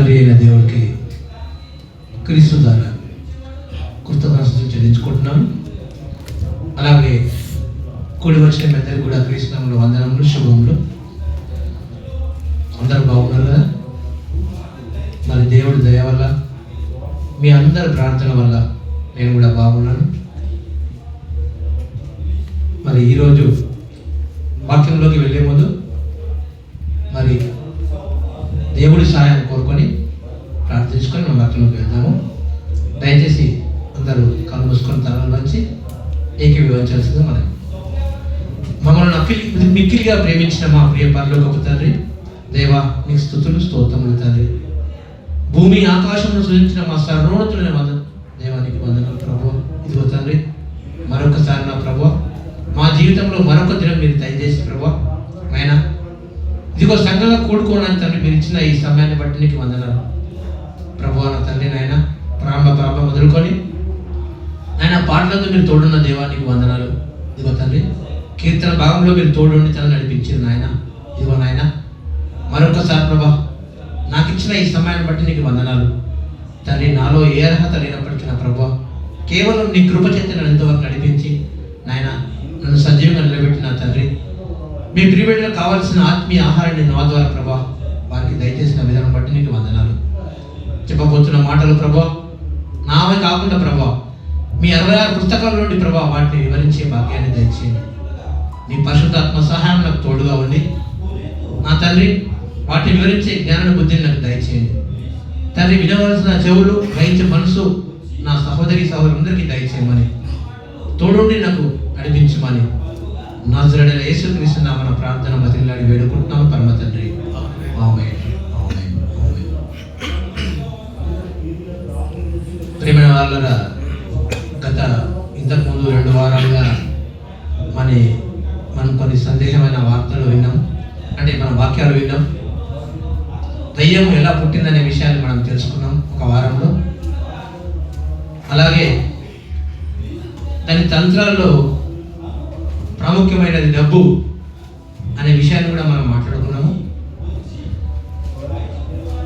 తండ్రి అయిన దేవుడికి క్రీస్తు ద్వారా కృతజ్ఞతలు చెల్లించుకుంటున్నాను. అలాగే కూడి వచ్చిన పెద్దలు కూడా క్రీస్తునామములో వందనములు, శుభములు. అందరూ బాగున్నారు కదా? మరి దేవుడి దయ వల్ల, మీ అందరి ప్రార్థన వల్ల నేను కూడా బాగున్నాను. మరి ఈరోజు వాక్యంలోకి వెళ్ళే ముందు మరి దేవుడి సహాయం కోరుకొని ప్రార్థించుకొని మన వాక్యంలోకి వెళ్దాము. దయచేసి అందరూ కళ్ళు మూసుకొని తలలు వచ్చి ఏకీభవించాల్సిందిగా మమ్మల్ని మిక్కిలిగా ప్రేమించిన మా ప్రియ పరలోకపు తండ్రి, దేవా నీకు స్తుతులు, స్తోత్రములు తండ్రి. భూమి ఆకాశంలో సృజించిన మా సర్వోన్నతులైన దేవానికి వందనాలు ప్రభువా. ఇదిగో తండ్రి, మరొకసారి నా ప్రభువా మా జీవితంలో మరొక దినం మీరు దయచేసి ప్రభువా ఆయన ఇదిగో సంఘంగా కూడుకోవడానికి తండ్రి మీరు ఇచ్చిన ఈ సమయాన్ని బట్టి నీకు వందనాలు ప్రభువా. నా తండ్రి నాయన ప్రారంభ మొదలుకొని ఆయన పాటలతో మీరు తోడున్న దేవానికి వందనాలు. ఇదిగో తండ్రి, కీర్తన భాగంలో మీరు తోడుండి తనని నడిపించారు నాయన. ఇదిగో నాయన మరొకసారి ప్రభా నాకు ఇచ్చిన ఈ సమయాన్ని బట్టి నీకు వందనాలు తండ్రి. నాలో ఏ అర్హత లేనప్పటికీ నా ప్రభా కేవలం నీ కృప చేత నన్ను ఇంతవరకు నడిపించి నాయన నన్ను సజీవంగా నిలబెట్టిన తండ్రి, మీ ప్రియబిడ్డలకు కావాల్సిన ఆత్మీయ ఆహారాన్ని నా ద్వారా ప్రభా వారికి దయచేసిన విధానం బట్టి నీకు వందనాలు. చెప్పబోతున్న మాటలు ప్రభా నావే కాకుండా ప్రభా మీ 66 పుస్తకాల నుండి ప్రభా వాటిని వివరించే భాగ్యాన్ని దయచేయండి. నీ పరిశుద్ధాత్మ సహాయం నాకు తోడుగా ఉండి నా తండ్రి వాటిని వివరించే జ్ఞాన బుద్ధిని నాకు దయచేయండి తండ్రి. వినవలసిన చెవులు, గ్రహించే మనసు నా సహోదరులందరికీ దయచేయమని, తోడుండి నాకు నడిపించమని నజరేయుడైన యేసుక్రీస్తు నామమున ప్రార్థన బతిలాడి వేడుకుంటున్నాము పరమ తండ్రి. ఆమేన్. ప్రియమైన వాళ్ళరా, గత ఇంతకుముందు 2 వారాలుగా మనం కొన్ని సందేహమైన వార్తలు విన్నాం, అంటే మన వాక్యాలు విన్నాం. దయ్యం ఎలా పుట్టిందనే విషయాన్ని మనం తెలుసుకున్నాం ఒక వారంలో. అలాగే దాని తంత్రాల్లో ప్రాముఖ్యమైనది డబ్బు అనే విషయాన్ని కూడా మనం మాట్లాడుకున్నాము.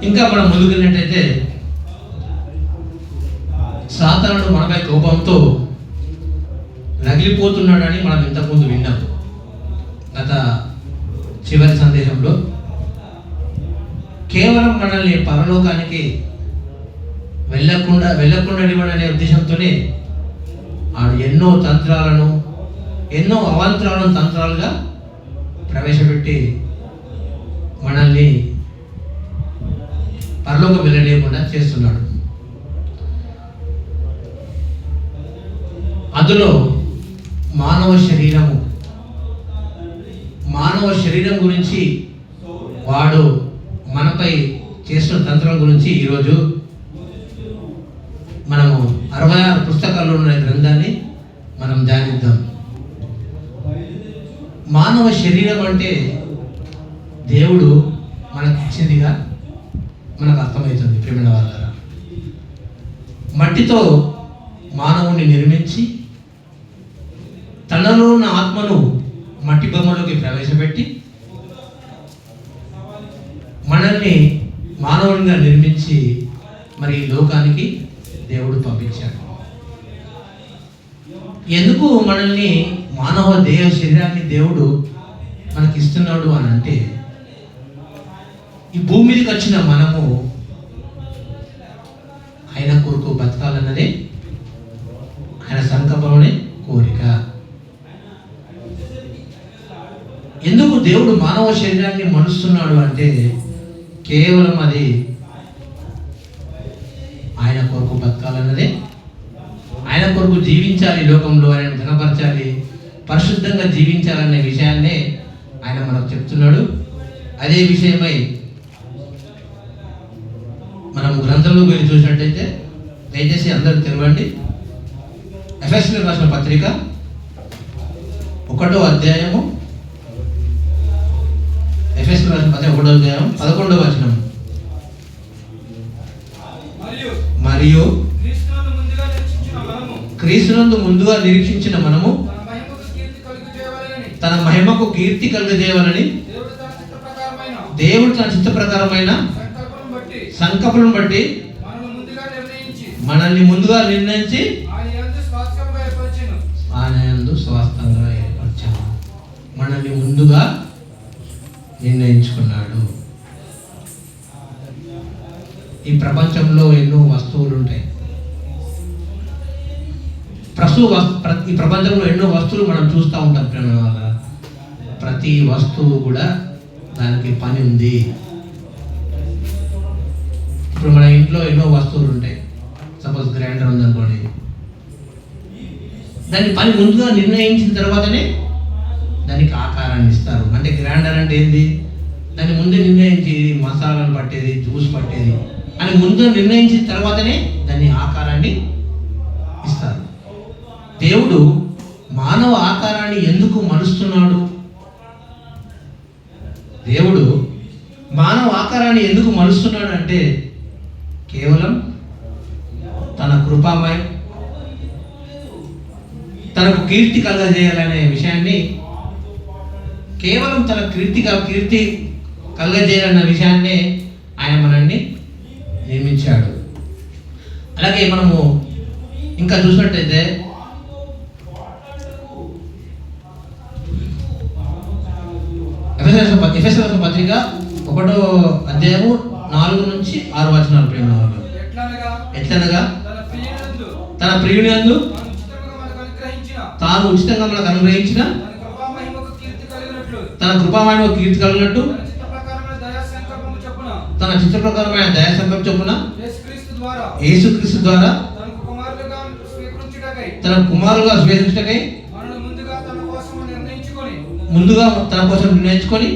ఇంకా మనం ముందుకెళ్ళినట్టయితే సాతానుడు మనపై కోపంతో రగిలిపోతున్నాడని మనం ఇంతకుముందు విన్నాం గత చివరి సందేశంలో. కేవలం మనల్ని పరలోకానికి వెళ్ళకుండా అనే ఉద్దేశంతోనే ఆడు ఎన్నో తంత్రాలను, ఎన్నో అవాంతరాలను తంత్రాలుగా ప్రవేశపెట్టి మనల్ని పరలోకం వెళ్ళలేకుండా చేస్తున్నాడు. అందులో మానవ శరీరం గురించి వాడు మనపై చేసిన తంత్రం గురించి ఈరోజు మనము 66 పుస్తకాల్లో ఉన్న గ్రంథాన్ని మనం ధ్యానిద్దాం. మానవ శరీరం అంటే దేవుడు మనకి ఇచ్చిందిగా మనకు అర్థమవుతుంది. ప్రియమైన వాళ్ళారా, మట్టితో మానవుని నిర్మించి తనలో ఉన్న ఆత్మను మట్టి బొమ్మలోకి ప్రవేశపెట్టి మనల్ని మానవునిగా నిర్మించి మరి లోకానికి దేవుడు పంపించాడు. ఎందుకు మనల్ని మానవ దేహ శరీరాన్ని దేవుడు మనకి ఇస్తున్నాడు అని అంటే, ఈ భూమి మీదకి వచ్చిన మనము ఆయన కొరకు బతకాలన్నదే ఆయన సంకల్పంలోనే కోరిక. ఎందుకు దేవుడు మానవ శరీరాన్ని మలుస్తున్నాడు అంటే కేవలం అది ఆయన కొరకు బతకాలన్నదే, ఆయన కొరకు జీవించాలి, లోకంలో ఆయన ఘనపరచాలి, పరిశుద్ధంగా జీవించాలనే విషయాన్నే ఆయన మనకు చెప్తున్నాడు. అదే విషయమై మనం గ్రంథంలోకి వెళ్ళి చూసినట్టయితే దయచేసి అందరూ తెరవండి. ఎఫెసీయులకు రాసిన పత్రిక 1వ అధ్యాయము, ఎఫెసీయులకు రాసిన పత్రిక 1వ అధ్యాయం 11వ వచనం. మరియు క్రీస్తునందు ముందుగా నిరీక్షించిన మనము తన మహిమకు కీర్తి కలుగజేయాలని దేవుడు తన చిత్త ప్రకారమైన సంకల్పములను బట్టి మనల్ని ముందుగా నిర్ణయించి ఆయన యందు స్వాస్థ్యంగా ఏర్పరచాను. మనల్ని ముందుగా నిర్ణయించుకున్నాడు. ఈ ప్రపంచంలో ఎన్నో వస్తువులు ఉంటాయి. ఈ ప్రపంచంలో ఎన్నో వస్తువులు మనం చూస్తూ ఉంటాం ప్రేమ వల్ల. ప్రతి వస్తువు కూడా దానికి పని ఉంది. ఇప్పుడు మన ఇంట్లో ఎన్నో వస్తువులు ఉంటాయి. సపోజ్ గ్రైండర్ ఉందనుకోండి, దాని పని ముందుగా నిర్ణయించిన తర్వాతనే దానికి ఆకారాన్ని ఇస్తారు. అంటే గ్రైండర్ అంటే ఏంది, దాన్ని ముందే నిర్ణయించి మసాలాలు పట్టేది, జ్యూస్ పట్టేది అని ముందు నిర్ణయించిన తర్వాతనే దాన్ని ఆకారాన్ని ఇస్తారు. దేవుడు మానవ ఆకారాన్ని ఎందుకు మలుస్తున్నాడు? దేవుడు మానవ ఆకారాన్ని ఎందుకు మలుస్తున్నాడు అంటే కేవలం తన కృపామయం, తనకు కీర్తి కలగజేయాలనే విషయాన్ని, కేవలం తన కీర్తి కలగజేయాలన్న విషయాన్ని ఆయన మనల్ని నియమించాడు. అలాగే మనము ఇంకా చూసినట్టయితే ఎఫెసీయులకు పత్రిక 1వ అధ్యాయము 4 నుంచి 6 వచనాలు. ప్రేమ ఎట్లనగా తన ప్రియునియందు తాను ఉచితంగా మనకు అనుగ్రహించిన తన కృపామహిమ కీర్తి కలిగినట్టు తన చిత్త ప్రకారమైన దయా సంకల్పం చొప్పున యేసుక్రీస్తు ద్వారా తన కుమారులుగా స్వీకరించటకై ముందుగా తన కోసం నిర్ణయించుకొని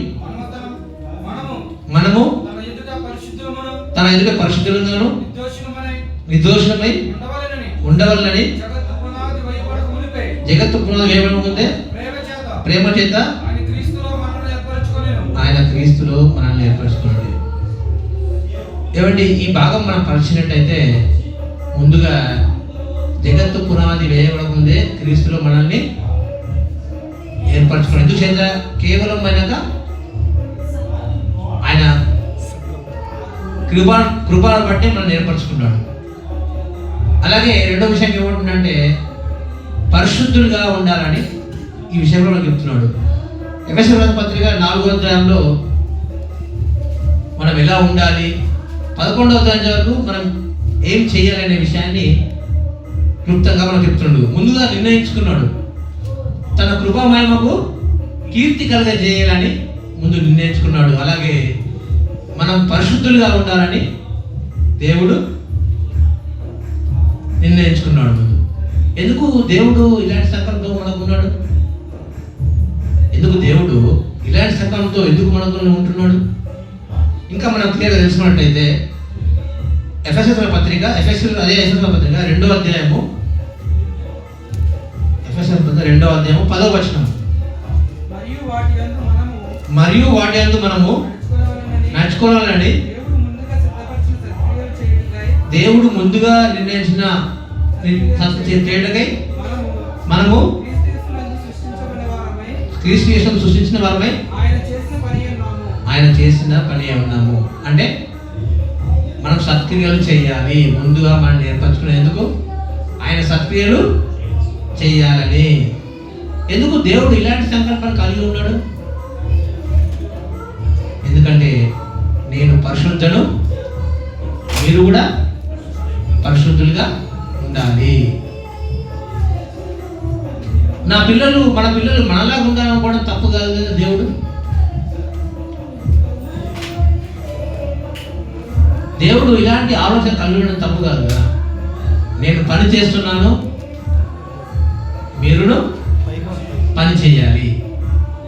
మనము తన ఎదుట పరిశుద్ధులను నిర్దోషులమై ఉండవలనని జగత్తు పునాది వేయబడక ముందే ప్రేమ చేత ఆయన క్రీస్తులో మనల్ని ఏర్పరచుకోండి. ఏమండి, ఈ భాగం మనం పరిచినట్టయితే ముందుగా జగత్తు పునాది వేయబడక ముందే క్రీస్తులో మనల్ని ఏర్పరచుకోండి. ఎందుచేత కేవలం ఆయన కృపను బట్టి మనం ఏర్పరచుకున్నాడు. అలాగే రెండో విషయం ఏమంటుందంటే పరిశుద్ధులుగా ఉండాలని ఈ విషయంలో మనకు చెప్తున్నాడు. ఎఫెసీయులకు పత్రిక 4వ అధ్యాయంలో మనం ఎలా ఉండాలి, 11వ అధ్యాయం వరకు మనం ఏం చేయాలనే విషయాన్ని క్లుప్తంగా మనం చెప్తున్నాడు. ముందుగా నిర్ణయించుకున్నాడు, తన కృపామహిమకు కీర్తి కలగజేయాలని ముందు నిర్ణయించుకున్నాడు. అలాగే మనం పరిశుద్ధులుగా ఉండాలని దేవుడు నిర్ణయించుకున్నాడు ముందు. ఎందుకు దేవుడు ఇలాంటి సంకల్పంతో మనకు ఉన్నాడు? ఎందుకు దేవుడు ఇలాంటి సంకల్పంతో ఎందుకు మనకు ఉంటున్నాడు? ఇంకా మనం క్లియర్గా తెలుసుకున్నట్టయితే ఎఫెసీయుల పత్రిక 2వ అధ్యాయము 10వ వచనం. మరియు వాటి యందు మనము నడుచుకోవాలని దేవుడు ముందుగా నిర్ణయించిన చేయటకై మనము క్రీస్తు యేసును సృష్టించిన వారమై ఆయన చేసిన పని ఉన్నాము. అంటే మనం సత్క్రియలు చేయాలి. ముందుగా మనం నేర్పరచుకునేందుకు ఆయన సత్క్రియలు చేయాలని. ఎందుకు దేవుడు ఇలాంటి సంకల్పాన్ని కలిగి ఉన్నాడు? ఎందుకంటే నేను పరిశుద్ధులను, మీరు కూడా పరిశుద్ధులుగా ఉండాలి. మన పిల్లలు మనలాగా ఉండాలనుకోవడం తప్పు కాదు కదా. దేవుడు ఇలాంటి ఆలోచన కలిగి ఉండడం తప్పు కాదు కదా. నేను పని చేస్తున్నాను, మీరును పని చేయాలి.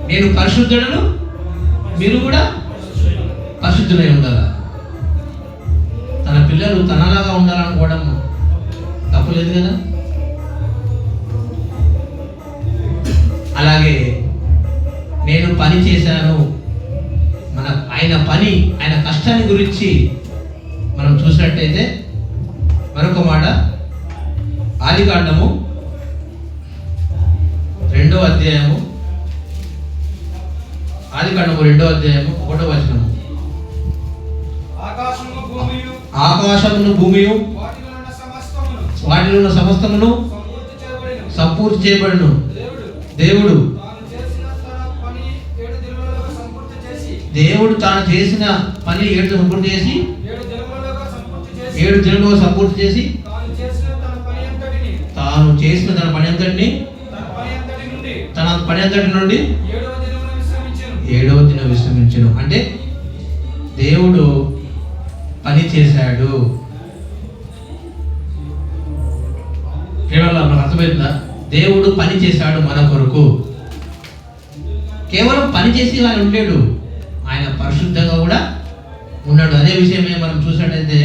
నేను పరిశుద్ధులను, మీరు కూడా పరిశుద్ధులై ఉండాలి. తన పిల్లలు తనలాగా ఉండాలనుకోవడం తప్పులేదు కదా. అలాగే నేను పని చేశాను, ఆయన కష్టాన్ని గురించి మనం చూసినట్టయితే మరొక మాట, ఆదికాండము 2వ అధ్యాయము 1వ వచనము. ఆకాశమును భూమియు వాటిలో ఉన్న సమస్తమును సంపూర్తి చేయబడును. దేవుడు తాను చేసిన పని 7 సంపూర్తి చేసి 7 దినాల్లో సంపూర్తి చేసి తాను చేసిన తన పని అంతటిని నుండి 7వ దినం విశ్రమించెను. అంటే దేవుడు పని చేశాడు. కేవలం మనకు అర్థమైందా? దేవుడు పని చేశాడు మన కొరకు. కేవలం పని చేసి ఆయన ఉండలేడు, ఆయన పరిశుద్ధంగా కూడా ఉన్నాడు. అదే విషయమే మనం చూసినట్టయితే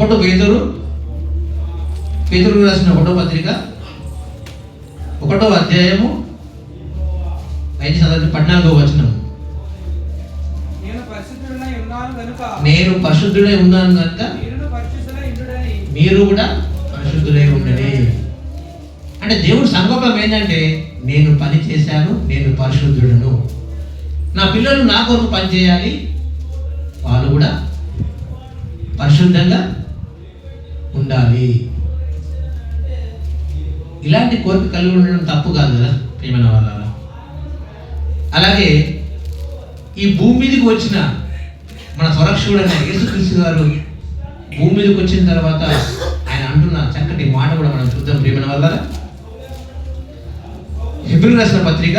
1 పేతురు రాసిన 1వ పత్రిక 1వ అధ్యాయము 14వ వచనం. నేను పరిశుద్ధుడై ఉన్నాను కనుక మీరు కూడా పరిశుద్ధులై ఉండండి. అంటే దేవుడు సంకల్పం ఏంటంటే నేను పని చేశాను, నేను పరిశుద్ధుడను. నా పిల్లలు నా కొరకు పని చేయాలి, వాళ్ళు కూడా పరిశుద్ధంగా ఉండాలి. ఇలాంటి కోరిక కలిగి ఉండడం తప్పు కాదు కదా ప్రియమైన వాళ్ళారా. అలాగే ఈ భూమి మీదకి వచ్చిన మన స్వరక్షకుడైన యేసుక్రీస్తు గారు భూమి మీదకి వచ్చిన తర్వాత ఆయన అంటున్న చక్కటి మాట కూడా మనం చూద్దాం ప్రియమైన వాళ్ళారా. హెబ్రీయులకు రాసిన పత్రిక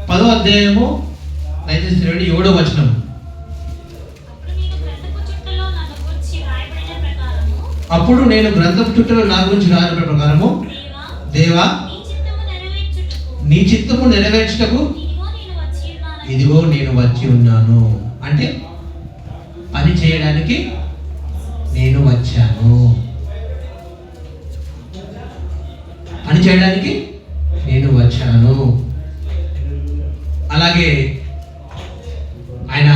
10వ అధ్యాయము 7వ వచనం. అప్పుడు నేను గ్రంథపు చుట్టలో నా గురించి రాయబడిన ప్రకారము దేవా నీ చిత్తము నెరవేర్చుటకు ఇదిగో నేను వచ్చి ఉన్నాను. అంటే పని చేయడానికి నేను వచ్చాను, పని చేయడానికి నేను వచ్చాను. అలాగే ఆయన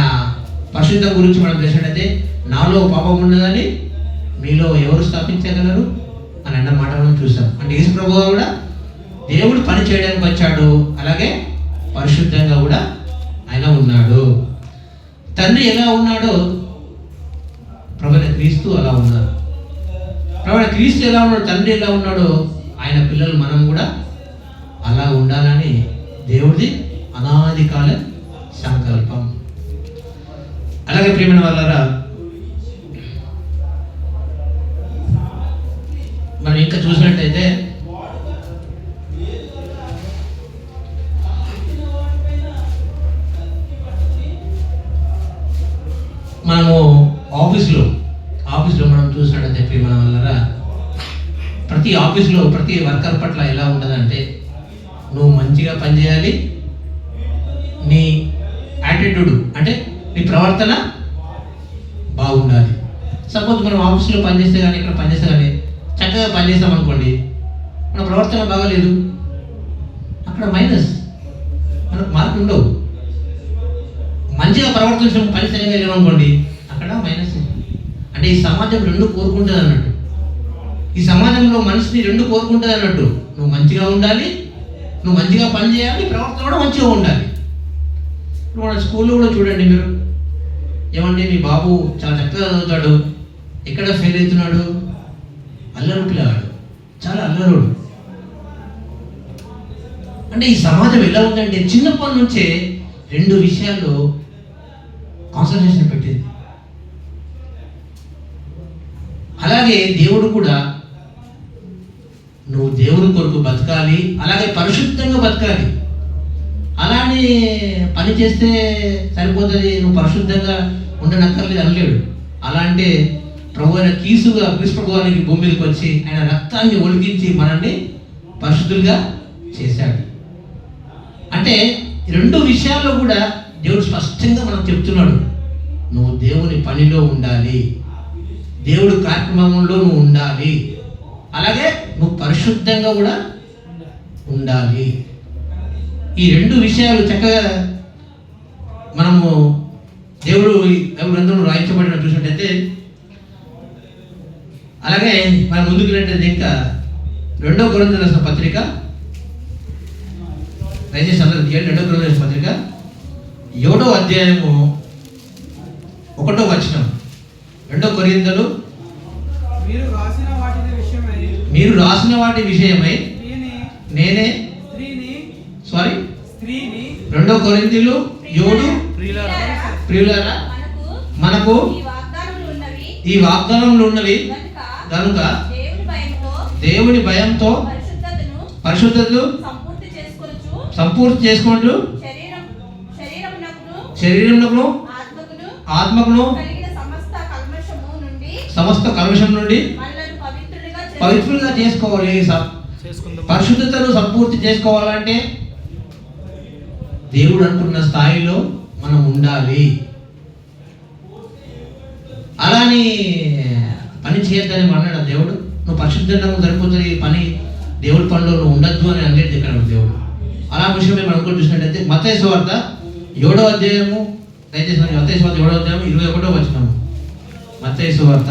పరిశుద్ధం గురించి మనం తెలిసినట్టయితే నాలో పాపం ఉన్నదని మీలో ఎవరు స్థాపించగలరు అని అన్న మాట మనం చూసాం. అంటే యేసు ప్రభువు కూడా దేవుడు పని చేయడానికి వచ్చాడు, అలాగే పరిశుద్ధంగా కూడా ఆయన ఉన్నాడు. తండ్రి ఎలా ఉన్నాడో ప్రభువైన క్రీస్తు అలా ఉన్నారు. ప్రభువైన క్రీస్తు ఎలా ఉన్నాడు, తండ్రి ఎలా ఉన్నాడో ఆయన పిల్లలు మనం కూడా అలా ఉండాలని దేవుడిది అనాది కాల సంకల్పం. అలాగే ప్రియమైన వాళ్ళారా, మనం ఇంకా చూసినట్టయితే మనము ఆఫీస్లో మనం చూసినట్టయితే ప్రియమైన వాళ్ళారా, ప్రతి ఆఫీస్లో ప్రతి వర్కర్ పట్ల ఎలా ఉండదంటే నువ్వు మంచిగా పనిచేయాలి, నీ యాటిట్యూడ్ అంటే నీ ప్రవర్తన బాగుండాలి. సపోజ్ మనం ఆఫీస్లో పనిచేస్తే కానీ ఇక్కడ పనిచేస్తే కానీ చక్కగా పనిచేస్తాం అనుకోండి, మన ప్రవర్తన బాగాలేదు, అక్కడ మైనస్, మనకు మార్కులు ఉండవు. మంచిగా ప్రవర్తించడం పని సరిగా లేవనుకోండి, అక్కడ మైనస్. అంటే ఈ సమాజం 2 కోరుకుంటుంది అన్నట్టు. ఈ సమాజంలో మనిషిని 2 కోరుకుంటుంది అన్నట్టు. నువ్వు మంచిగా ఉండాలి, నువ్వు మంచిగా పని చేయాలి, ప్రవర్తన కూడా మంచిగా ఉండాలి. ఇప్పుడు మన స్కూల్లో కూడా చూడండి మీరు, ఏమండి మీ బాబు చాలా చక్కగా చదువుతాడు, ఎక్కడ ఫెయిల్ అవుతున్నాడు, అల్లరు పిల్లవాడు, చాలా అల్లరుడు. అంటే ఈ సమాజం ఎలా ఉందంటే చిన్నప్పటి నుంచే 2 విషయాల్లో కాన్సన్ట్రేషన్ పెట్టింది. అలాగే దేవుడు కూడా నువ్వు దేవుడి కొరకు బతకాలి, అలాగే పరిశుద్ధంగా బతకాలి. అలానే పని చేస్తే సరిపోతుంది, నువ్వు పరిశుద్ధంగా ఉండనక్కర్లేదు అనలేడు. అలా అంటే ప్రభువైన క్రీస్తు ప్రభువానికి భూమి మీదకి వచ్చి ఆయన రక్తాన్ని ఒలికించి మనల్ని పరిశుద్ధులుగా చేశాడు. అంటే 2 విషయాల్లో కూడా దేవుడు స్పష్టంగా మనకు చెప్తున్నాడు, నువ్వు దేవుని పనిలో ఉండాలి, దేవుడి కార్యక్రమంలో నువ్వు ఉండాలి, అలాగే నువ్వు పరిశుద్ధంగా కూడా ఉండాలి. ఈ 2 విషయాలు చక్కగా మనము దేవుడు గ్రంథంలో రాయించబడిన చూసినట్టయితే, అలాగే మనం ముందుకు వెళ్ళినట్టయితే ఇంకా 2వ కొరింథీయులకు రాసిన పత్రిక 2వ కొరింథీయులకు రాసిన పత్రిక అధ్యాయము 1వ వచనం. 2 కొరింథీయులు మీరు రాసిన వాటి విషయమై నేనే 2 కొరింథీయులు 7 ప్రియులారా మనకు ఈ వాగ్దానములు ఉన్నవి కనుక దేవుని భయంతో పరిశుద్ధతను సంపూర్తి చేసుకుంటూ శరీరమునకును ఆత్మకును సమస్త కల్మషం నుండి పవిత్రులుగా చేసుకోవాలి. పరిశుద్ధతను సంపూర్తి చేసుకోవాలంటే దేవుడు అనుకున్న స్థాయిలో మనం ఉండాలి. అలాని పని చేయొద్దని అన్నాడు దేవుడు. నువ్వు పరిశుద్ధంగా సరిపోతుంది, ఈ పని దేవుడి పనిలో నువ్వు ఉండద్దు అని అనేది ఇక్కడ దేవుడు. అలా విషయం మేము అనుకుని చూసినట్టయితే మత్తయి సువార్త 7వ అధ్యాయము, దయచేసి మత్తయి సువార్త 7వ అధ్యాయం 21వ వచనము. మత్తయి సువార్త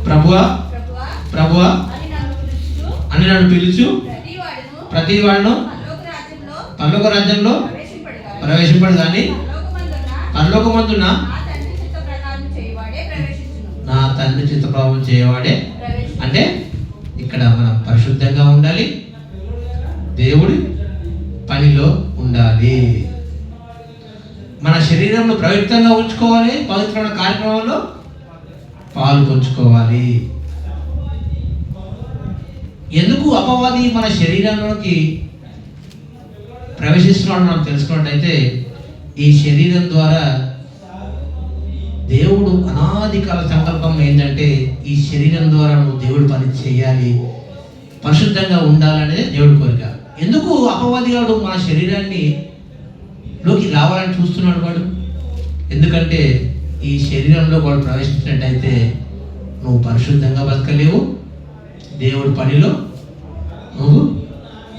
ప్రభువా అని నన్ను పిలుచు ప్రతి వాడును పరలోక రాజ్యంలో ప్రవేశింపడు కానీ పరలోకమందున నా తండ్రి చిత్త ప్రభావం చేయవాడే. అంటే ఇక్కడ మనం పరిశుద్ధంగా ఉండాలి, దేవుడి పనిలో ఉండాలి, మన శరీరంలో పవిత్రంగా ఉంచుకోవాలి, పవిత్రమైన కార్యక్రమంలో పాల్గొంచుకోవాలి. ఎందుకు అపవాది మన శరీరంలోకి ప్రవేశిస్తున్నాడు మనం తెలుసుకున్నట్టయితే, ఈ శరీరం ద్వారా దేవుడు అనాది కాల సంకల్పం ఏంటంటే ఈ శరీరం ద్వారా నువ్వు దేవుడి పని చేయాలి, పరిశుద్ధంగా ఉండాలనేది దేవుడి కోరిక. ఎందుకు అపవాది వాడు మన శరీరాన్ని లోకి రావాలని చూస్తున్నాడు వాడు? ఎందుకంటే ఈ శరీరంలో వాడు ప్రవేశించినట్టయితే నువ్వు పరిశుద్ధంగా బతకలేవు, దేవుడి పనిలో నువ్వు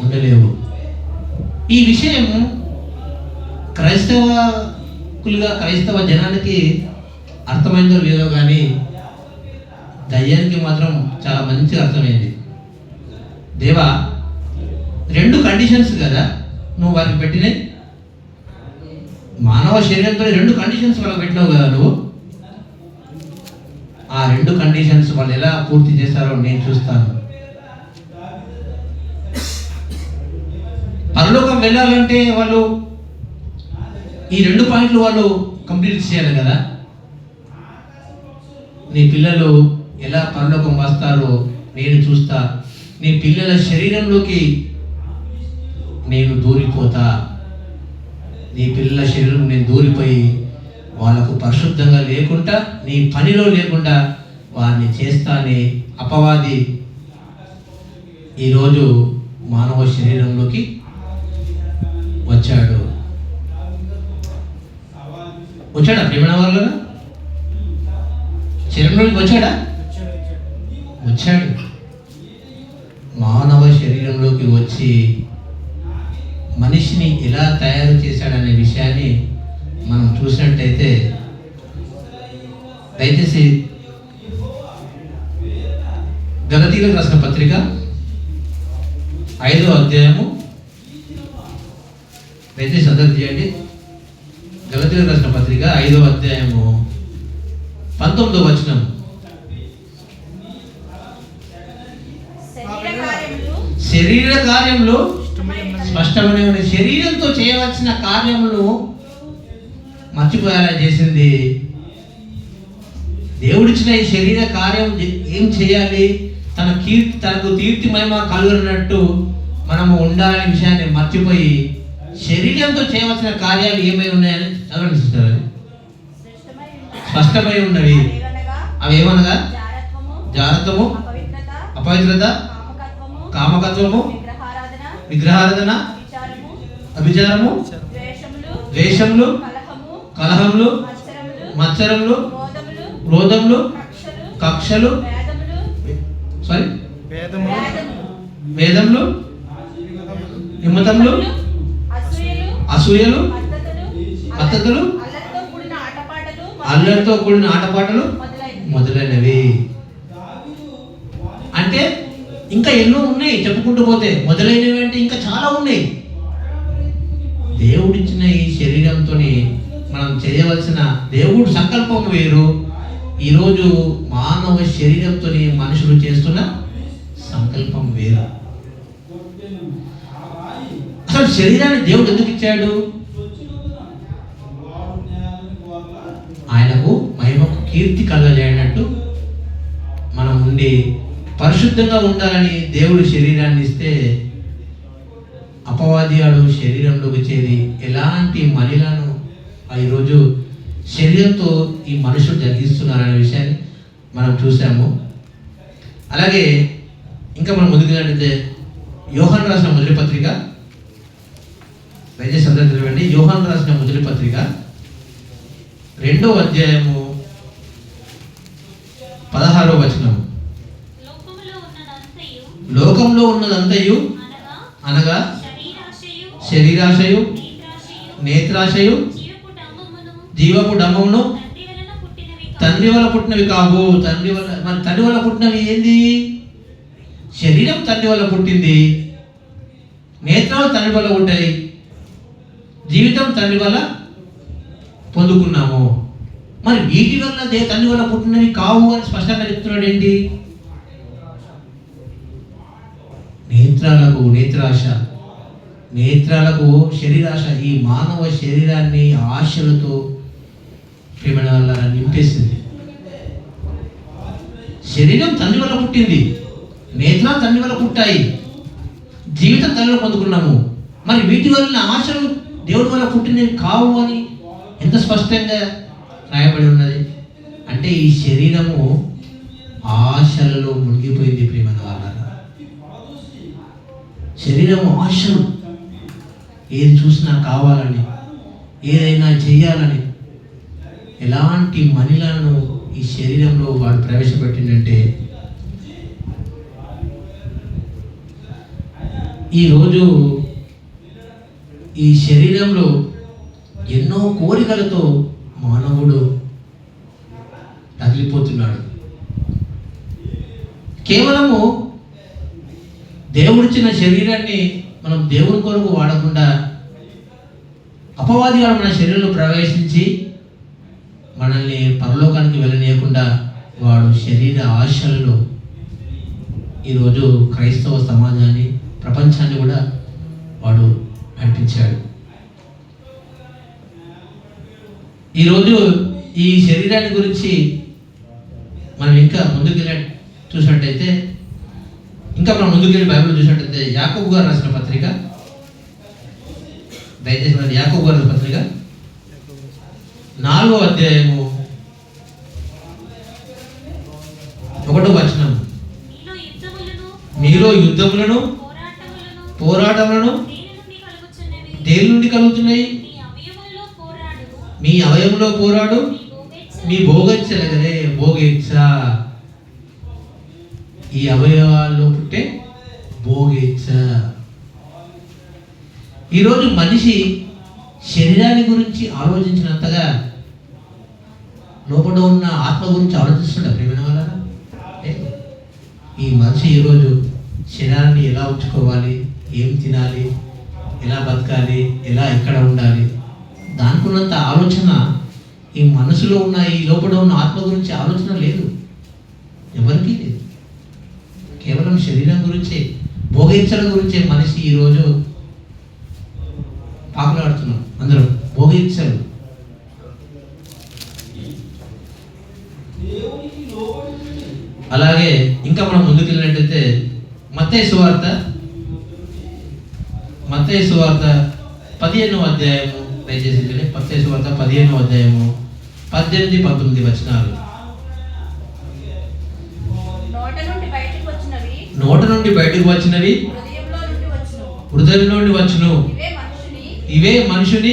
ఉండలేవు. ఈ విషయం క్రైస్తవ జనానికి అర్థమైందో లేదో కానీ దయ్యానికి మాత్రం చాలా మంచిగా అర్థమైంది. దేవా, 2 కండిషన్స్ కదా నువ్వు వారికి పెట్టినాయి. మానవ శరీరంతో 2 కండిషన్స్ వాళ్ళకి పెట్టినావు కదా నువ్వు. ఆ 2 కండిషన్స్ వాళ్ళు ఎలా పూర్తి చేస్తారో నేను చూస్తాను. పరలోకం వెళ్ళాలంటే వాళ్ళు ఈ 2 పాయింట్లు వాళ్ళు కంప్లీట్ చేయాలి కదా. నీ పిల్లలు ఎలా పరలోకం వస్తారో నేను చూస్తా. నీ పిల్లల శరీరంలోకి నేను దూరిపోతా. నీ పిల్లల శరీరం నేను దూరిపోయి వాళ్ళకు పరిశుద్ధంగా లేకుండా, నీ పనిలో లేకుండా వారిని చేస్తానే అపవాది ఈరోజు మానవ శరీరంలోకి వచ్చాడా ప్రేమణ వాళ్ళ శరీరంలోకి వచ్చాడు. మానవ శరీరంలోకి వచ్చి మనిషిని ఎలా తయారు చేశాడనే విషయాన్ని మనం చూసినట్టయితే, దయచేసి గలతీయులకు రాసిన పత్రిక 5వ అధ్యాయము, దయచేసి అందరూ చేయండి. గలతీయులకు రాసిన పత్రిక 5వ అధ్యాయము 19వ వచనం. శరీర కార్యములు స్పష్టమైన శరీరంతో చేయవలసిన కార్యములు మర్చిపోయేలా చేసింది. దేవుడిచ్చిన ఈ శరీర కార్యం ఏం చేయాలి, తనకు కీర్తి మహిమ కలుగునట్టు మనము ఉండాలనే విషయాన్ని మర్చిపోయి శరీరంతో చేయవలసిన కార్యాలు ఏమై ఉన్నాయని చదవనిస్తారు. స్పష్టమై ఉన్నవి. అవి ఏమనగా జారత్వము, అపవిత్రత, కామకత్వము, విగ్రహారాధన, అభిచారము, ద్వేషములు, కలహములు, మత్సరములు, క్రోధములు, కక్షలు, వేదములు, విమతములు, అసూయలు, మత్తతులు, అల్లరితో కూడిన ఆటపాటలు మొదలైనవి. అంటే ఇంకా ఎన్నో ఉన్నాయి చెప్పుకుంటూ పోతే. మొదలైనవి అంటే ఇంకా చాలా ఉన్నాయి. దేవుడిచ్చిన ఈ శరీరంతో మనం చేయవలసిన దేవుడు సంకల్పం వేరు. ఈరోజు మానవ శరీరంతో మనుషులు చేస్తున్న సంకల్పం వేరు. అసలు శరీరాన్ని దేవుడు ఎందుకు ఇచ్చాడు? ఆయనకు మహిమకు కీర్తి కలగజేయనట్టు మనం ఉండి పరిశుద్ధంగా ఉండాలని దేవుడు శరీరాన్ని ఇస్తే, అపవాదియాడు శరీరంలోకి చేరి ఎలాంటి మలిలను ఈరోజు శరీరంతో ఈ మనుషులు జరిగిస్తున్నారనే విషయాన్ని మనం చూసాము. అలాగే ఇంకా మనం ముందుకెళ్ళినట్లయితే యోహాను రాసిన మొదటి పత్రిక, దయచేసి అందరూ చదవండి. యోహాను రాసిన మొదటి పత్రిక 2వ అధ్యాయము 16వ వచనం. లోకంలో ఉన్నదంతయు అనగా శరీరాశయు, నేత్రాశయు, జీవపు డంబమును తండ్రి వల్ల పుట్టినవి కావు. తండ్రి వల్ల పుట్టినవి ఏంది? శరీరం తండ్రి వల్ల పుట్టింది, నేత్రాలు తండ్రి వల్ల పుట్టాయి, జీవితం తండ్రి వల్ల పొందుకున్నాము. మరి వీటి వల్ల తండ్రి వల్ల పుట్టినవి కావు అని స్పష్టంగా చెప్తున్నాడు. ఏంటి? నేత్రాలకు నేత్రాశ, నేత్రాలకు శరీరాశ, ఈ మానవ శరీరాన్ని ఆశలతో ప్రేమ వల్ల నింపేసింది. శరీరం తండ్రి వల్ల పుట్టింది, నేత్రాలు తండ్రి వల్ల పుట్టాయి, జీవితం తండ్రి పొందుకున్నాము. మరి వీటి వల్ల ఆశలు దేవుడి వల్ల పుట్టినవి కావు అని ఎంత స్పష్టంగా రాయబడి ఉన్నది. అంటే ఈ శరీరము ఆశలలో మునిగిపోయింది ప్రేమ వాళ్ళ. శరీరము ఆశలు, ఏది చూసినా కావాలని, ఏదైనా చెయ్యాలని, ఎలాంటి మనిలను ఈ శరీరంలో వాడు ప్రవేశపెట్టిందంటే, ఈరోజు ఈ శరీరంలో ఎన్నో కోరికలతో మానవుడు తగిలిపోతున్నాడు. కేవలము దేవుడిచ్చిన శరీరాన్ని మనం దేవుని కొరకు వాడకుండా అపవాది వాడు మన శరీరంలో ప్రవేశించి మనల్ని పరలోకానికి వెళ్ళనీయకుండా వాడు శరీర ఆశల్లో ఈరోజు క్రైస్తవ సమాజాన్ని, ప్రపంచాన్ని కూడా వాడు నడిపించాడు. ఈరోజు ఈ శరీరాన్ని గురించి మనం ఇంకా ముందుకెళ్ళి చూసినట్టయితే, బైబిల్ చూసినట్టయితే యాకోబు గారు రాసిన పత్రిక, దయచేసి యాకోబు గారి పత్రిక 4వ అధ్యాయము 1వ వచనం. మీలో యుద్ధములను పోరాటములను దేని నుండి కలుగుతున్నాయి? మీ అవయవంలో పోరాడు, మీ భోగచ్చలే కదే, భోగేచ్ఛ. ఈ అవయవాల్లో పుట్టే భోగేచ్ఛ. ఈరోజు మనిషి శరీరాన్ని గురించి ఆలోచించినంతగా లోపల ఉన్న ఆత్మ గురించి ఆలోచిస్తున్నాడు ప్రేమ వల్ల. ఈ మనిషి ఈరోజు శరీరాన్ని ఎలా ఉంచుకోవాలి, ఏం తినాలి, ఎలా బతకాలి, ఎలా ఎక్కడ ఉండాలి, దానికి ఉన్నంత ఆలోచన ఈ మనసులో ఉన్న, ఈ లోపల ఉన్న ఆత్మ గురించి ఆలోచన లేదు, ఎవరికీ లేదు. కేవలం శరీరం గురించే, భోగేచ్ఛల గురించే మనిషి ఈరోజు పాకులాడుతున్నాం అందరం. భోగేచ్ఛలు. అలాగే ఇంకా మనం ముందుకెళ్ళినట్టయితే మత్తయి సువార్త 15వ అధ్యాయము, దయచేసి మత్తయి సువార్త 15వ అధ్యాయము 18-19 వచనాలు. నోట నుండి బయటకు వచ్చినవి హృదయం నుండి వచ్చును. ఇవే మనుషుని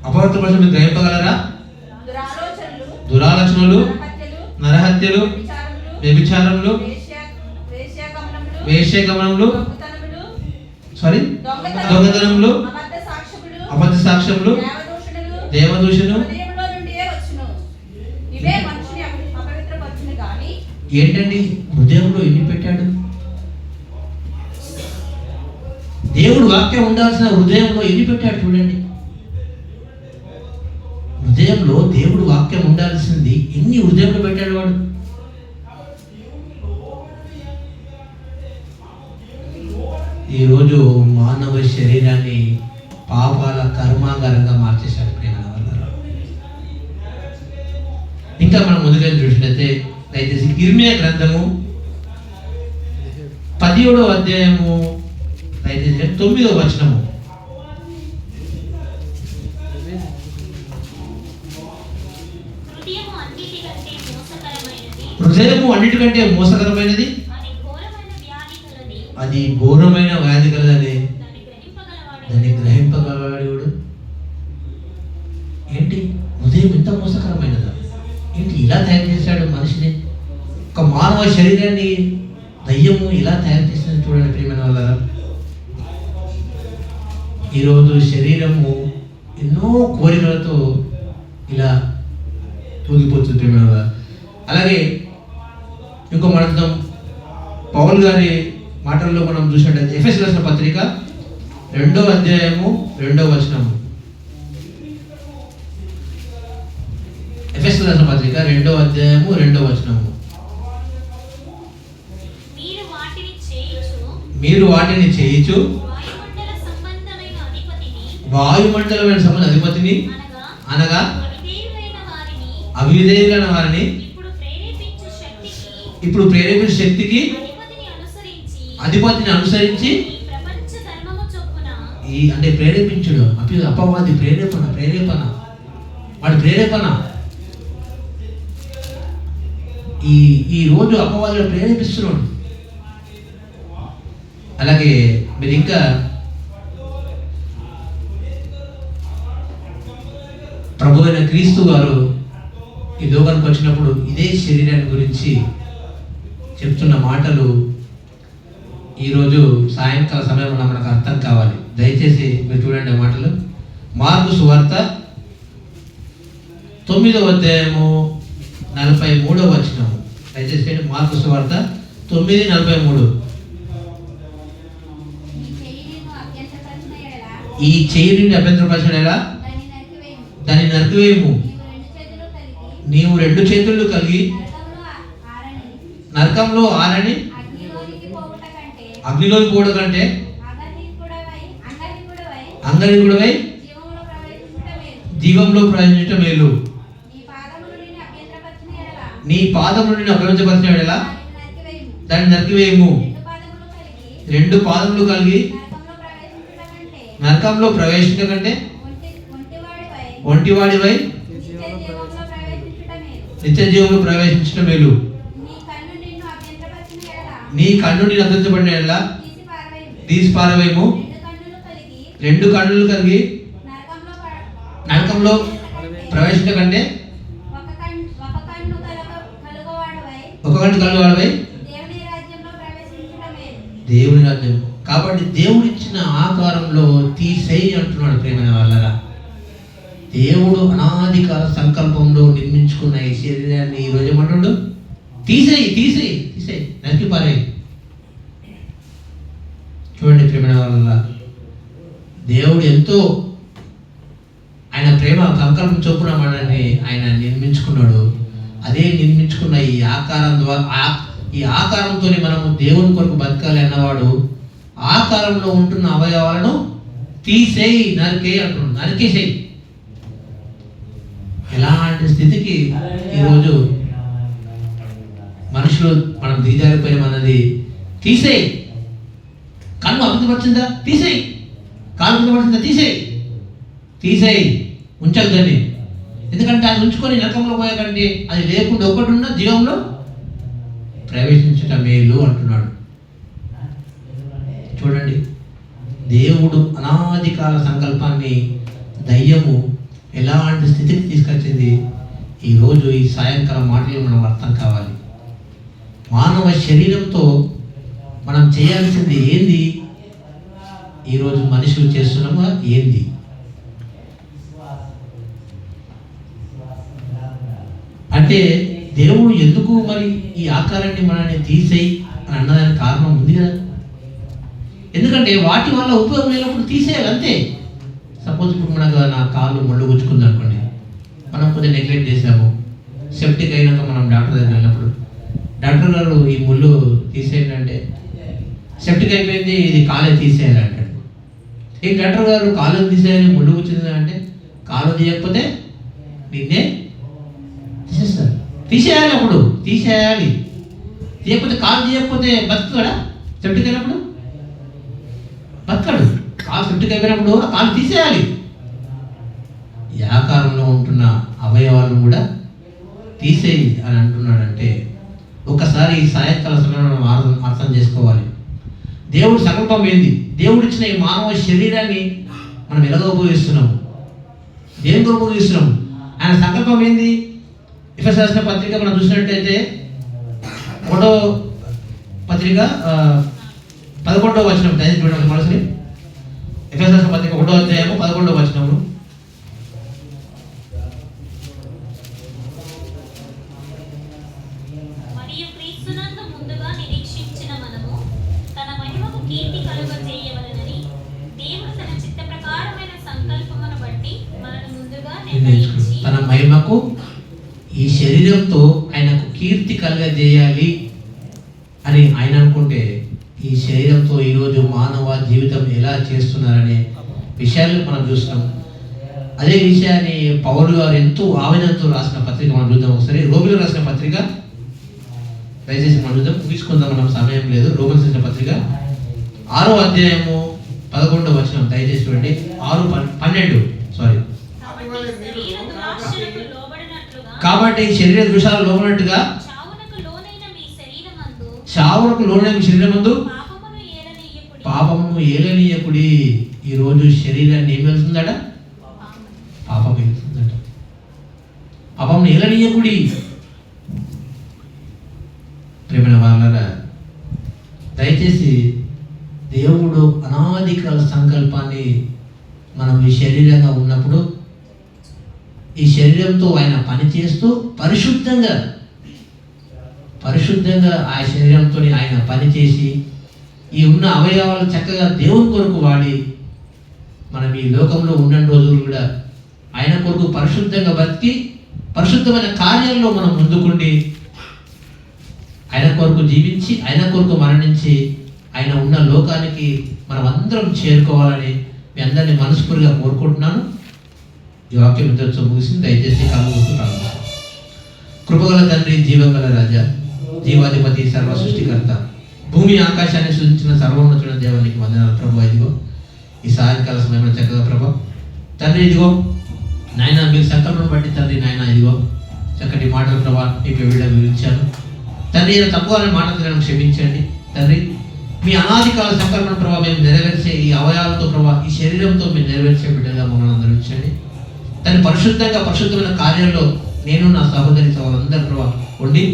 అపవిత్రపరచుని గ్రహింపగలరా? దురాలోచనలు, నరహత్యలు, వ్యభిచారములు, వేశ్యాగమనములు, దొంగతనములు, అబద్ధ సాక్ష్యములు, దేవదూషణలు. ఏంటండి హృదయంలో ఎన్ని పెట్టాడు? దేవుడు వాక్యం ఉండాల్సిన హృదయంలో ఎన్ని పెట్టాడు చూడండి. హృదయంలో దేవుడు వాక్యం ఉండాల్సింది ఎన్ని హృదయంలో పెట్టాడు వాడు. ఈరోజు మానవ శరీరాన్ని పాపాల కర్మాగారంగా మార్చేశాడు ప్రేమ వల్ల. ఇంకా మనం ముందుగా చూసినట్లయితే దయచేసి ఇర్మియా గ్రంథము 17వ అధ్యాయము దయచేసి 9వ వచనము. హృదయము అన్నిటికంటే మోసకరమైనది, అది ఘోరమైన వ్యాధి కలదని దాన్ని గ్రహింపగలవాడు. ఏంటి హృదయం ఎంత మోసకరమైనదా? ఏంటి ఇలా తయారు చేశాడు మనిషిని? ఒక మానవ శరీరాన్ని దయ్యము ఇలా తయారు చేసింది చూడండి ప్రియమైన వల్ల. ఈరోజు శరీరము ఎన్నో కోరికలతో ఇలా తూగిపోతుంది ప్రియమైన వల్ల. అలాగే ఇంకో మనం పౌల్ గారి మాటల్లో మనం చూసినట్లయితే ఎఫెసీయులకు రాసిన పత్రిక 2వ అధ్యాయము 2వ వచనము. ఎఫెసీయులకు రాసిన పత్రిక 2వ అధ్యాయము 2వ వచనము. మీరు వాటిని చేయించు వాయుమండలమైన సంబంధ అధిపతిని అనగా అవిధేయులైన వారిని ఇప్పుడు ప్రేరేపించే శక్తికి అధిపతిని అనుసరించి ఈ అంటే ప్రేరేపించుడు అపవాది ప్రేరేపణ వాడి ప్రేరేపణ. ఈ రోజు అపవాదులు ప్రేరేపిస్తున్నాడు. అలాగే మీరు ఇంకా ప్రభు అయిన క్రీస్తు గారు ఈ లోకానికి వచ్చినప్పుడు ఇదే శరీరాన్ని గురించి చెప్తున్న మాటలు ఈరోజు సాయంకాల సమయంలో మనకు అర్థం కావాలి. దయచేసి మీరు చూడండి ఆ మాటలు. మార్కు సువార్త 9వ అధ్యాయము 43వ వచనము. దయచేసి మార్కు సువార్త 9:43. ఈ చెయ్యి అభ్యంతరపరచడం ఎలా? దాన్ని నరికివేయము. నీవు 2 చేతులు కలిగి నరకంలో ఆరని అగ్నిలోకి పోవడం కంటే అంగని కూడవై జీవంలో ప్రవేశించటం మేలు. నీ పాదములు నిన్ను అభ్యంతరపరిచిన ఎడల దాన్ని నరికివేయము. 2 పాదములు కలిగి నరకంలో ప్రవేశించడం కంటే ఒంటివాడివై నిత్య జీవంలో ప్రవేశించడం మేలు. నీ కన్ను నేను అభ్యంతరపడిన ఎడల తీసి పారవేయము. 2 కన్నులు కలిగి నరకంలో ప్రవేశించడం కంటే ఒక కన్ను కలుగవాడవై దేవుని రాజ్యం. కాబట్టి దేవుడు ఇచ్చిన ఆకారంలో తీసేయి అంటున్నాడు ప్రేమైన వాళ్ళరా. దేవుడు అనాదికాల సంకల్పంలో నిర్మించుకున్న ఈ శరీరాన్ని ఈరోజు ఏమంటాడు? తీసేయి నరికి పారేయి. చూడండి ప్రేమైన వాళ్ళ, దేవుడు ఎంతో ఆయన ప్రేమ సంకల్పం చొప్పున మనల్ని ఆయన నిర్మించుకున్నాడు. అదే నిర్మించుకున్న ఈ ఆకారం ద్వారా ఈ ఆకారంతో మనము దేవుని కొరకు బతకాలి అన్నవాడు ఆకారంలో ఉంటున్న అవయవాలను తీసేయి నరికేయి అంటున్నాడు. నరికేసేయి. ఎలాంటి స్థితికి ఈరోజు మనుషులు మనం దిగజారిపోయినది. తీసేయి. కన్ను అభివృద్ధిపరిచిందా? తీసేయి. కాలు అభివృద్ధిపరిచిందా? తీసేయి. ఉంచాలి దాన్ని. ఎందుకంటే అది ఉంచుకొని నరకంలో పోయాకంటే అది లేకుండా ఒకటి ఉన్న జీవంలో ప్రవేశించటం మేలు అంటున్నాడు. చూడండి, దేవుడు అనాదికాల సంకల్పాన్ని దయ్యము ఎలాంటి స్థితికి తీసుకొచ్చింది ఈరోజు ఈ సాయంకాలం మాటలు మనం అర్థం కావాలి. మానవ శరీరంతో మనం చేయాల్సింది ఏంది? ఈరోజు మనుషులు చేస్తున్నామా ఏంది? అంటే దేవుడు ఎందుకు మరి ఈ ఆకారాన్ని మనల్ని తీసేయి అని అన్నదానికి కారణం ఉంది కదా. ఎందుకంటే వాటి వల్ల ఉపయోగం లేనప్పుడు తీసేయాలి అంతే. సపోజ్ ఇప్పుడు మనకు నా కాళ్ళు ముళ్ళు గుచ్చుకుంది అనుకోండి, మనం కొద్దిగా నెగ్లెక్ట్ చేసాము. సెప్టిక్ అయినాక మనం డాక్టర్ దగ్గర వెళ్ళినప్పుడు డాక్టర్ గారు ఈ ముళ్ళు తీసేయండి అంటే, సెప్టిక్ అయిపోయింది ఇది కాలే తీసేయాలి అంటాడు. ఈ డాక్టర్ గారు కాలు తీసేయాలి ముళ్ళు కూర్చుంది అంటే, కాలు తీయకపోతే నిన్నే తీసేస్తారు. తీసేయాలి, అప్పుడు తీసేయాలి. తీయకపోతే కాలు తీయకపోతే బతుకుతాడా? సెప్టిక్ అయినప్పుడు బతకడు. కాలు సెప్టిక్ అయిపోయినప్పుడు ఆ కాలు తీసేయాలి. ఈ ఆకారంలో ఉంటున్న అవయవాలను కూడా తీసేయి అని అంటున్నాడంటే, ఒకసారి ఈ సాయంకాల సమయంలో మనం అర్థం చేసుకోవాలి. దేవుడి సంకల్పం ఏంది? దేవుడు ఇచ్చిన ఈ మానవ శరీరాన్ని మనం ఎలాగో ఉపయోగిస్తున్నాము, దేని కొరకు ఉపయోగిస్తున్నాము? ఆయన సంకల్పం ఏంది? ఎఫెసీయులకు రాసిన పత్రిక మనం చూసినట్టయితే 1వ పత్రిక 11వ వచనం చూడండి. మనసుని ఎఫెసీయులకు రాసిన పత్రిక 1వ అధ్యాయము 11వ వచనము. తన మహిమకు ఈ శరీరంతో ఆయనకు కీర్తి కలగజేయాలి అని ఆయన అనుకుంటే, ఈ శరీరంతో ఈరోజు మానవ జీవితం ఎలా చేస్తున్నారనే విషయాలు మనం చూస్తున్నాం. అదే విషయాన్ని పౌలు గారు ఎంతో ఆవేదనతో రాసిన పత్రిక మనం చూద్దాం. ఒకసారి రోమిలకు రాసిన పత్రిక, దయచేసి మనం చూద్దాం, ముగించుకుందాం, మనం సమయం లేదు. రోమిలకు రాసిన పత్రిక 6వ అధ్యాయము 11వ వచనం దయచేసి చూడండి. 6:12 సారీ. కాబట్టి శరీర దృశ్యాలు లోబడినట్టుగా చావునకు లోనైన మీ శరీరమందు పాపమును ఏలనీయకుడి. ఈరోజు శరీరాన్ని ఏం వెళ్తుందట? పాపం వెళ్తుందట. పాపమును ఏలనీయకుడి. ప్రేమైన వాళ్ళ దయచేసి దేవుడు అనాదికాల సంకల్పాన్ని మనం ఈ శరీరంగా ఉన్నప్పుడు ఈ శరీరంతో ఆయన పని చేస్తూ పరిశుద్ధంగా ఆ శరీరంతో ఆయన పని చేసి ఈ ఉన్న అవయవాలు చక్కగా దేవుని కొరకు వాడి మనం ఈ లోకంలో ఉన్న రోజులు కూడా ఆయన కొరకు పరిశుద్ధంగా బతికి పరిశుద్ధమైన కార్యాల్లో మనం ముందుకుండి ఆయన కొరకు జీవించి ఆయన కొరకు మరణించి ఆయన ఉన్న లోకానికి మనం అందరం చేరుకోవాలని మీ అందరినీ మనస్ఫూర్తిగా కోరుకుంటున్నాను. ఈ వాక్యం ఇంతటితో ముగిసింది. దయచేసి కలుగుతున్నాను. కృపగల తండ్రి, జీవంగల రాజా, జీవాధిపతి, సర్వ సృష్టికర్త, భూమి ఆకాశాన్ని సృష్టించిన సర్వోన్నతుడైన దేవునికి వందనాలు ప్రభు. ఇదిగో ఈ సాయంకాల సమయంలో చక్కగా ప్రభు తండ్రి, ఇదిగో నాయన మీరు సంకల్పం బట్టి తండ్రి నాయన ఇదిగో చక్కటి మాటలు ప్రభా మీకు వీడియో ఇచ్చాను తండ్రి. తప్పుగా మాటలు క్షమించండి తండ్రి. మీ అనాదికాల సంకల్పన ప్రభావ మేము నెరవేర్చే ఈ అవయాలతో ప్రభావ ఈ శరీరంతో మేము నెరవేర్చే బిడ్డగా మమ్మల్ని అందరించండి తండ్రి. పరిశుద్ధమైన కార్యాల్లో నేను నా సహోదరి సహోదరులందరూ ప్రభావ ఉండి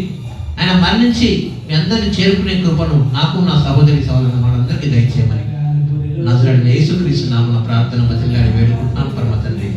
ఆయన మరణించి మీ అందరిని చేరుకునే కృపను నాకు నా సహోదరి సహోదరులు మనందరికీ దయచేయమని నజరేయుడైన యేసుక్రీస్తు నామమున ప్రార్థన బతిలాడి వేడుకుంటున్నాను పరమ తండ్రి.